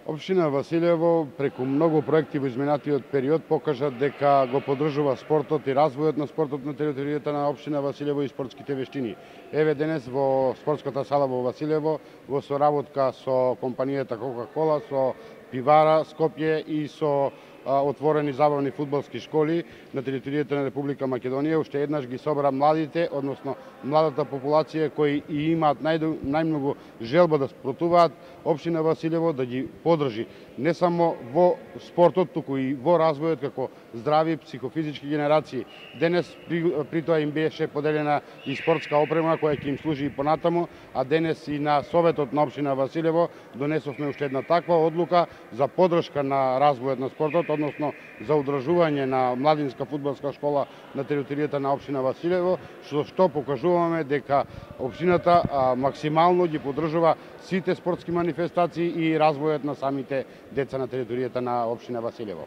Општина Василево преку многу проекти во изминатиот период покажа дека го поддржува спортот и развојот на спортот на територијата на општина Василево и спортските вештини. Еве денес во спортската сала во Василево во соработка со компанијата Кока-кола, со Пивара Скопје и со отворени забавни фудбалски школи на територијата на Република Македонија, уште еднаш ги собра младите, односно младата популација кои и имаат најмногу желба да спортуваат, општина Василево да ги поддржи не само во спортот, туку и во развојот како здрави психофизички генерации. Денес при тоа им беше поделена и спортска опрема која ќе им служи и понатаму, а денес и на Советот на општина Василево донесовме уште една таква одлука за поддршка на развојот на спортот, односно за удржување на младинска фудбалска школа на територијата на општина Василево, што покажуваме дека општината максимално ги поддржува сите спортски манифестации и развојот на самите деца на територијата на општина Василево.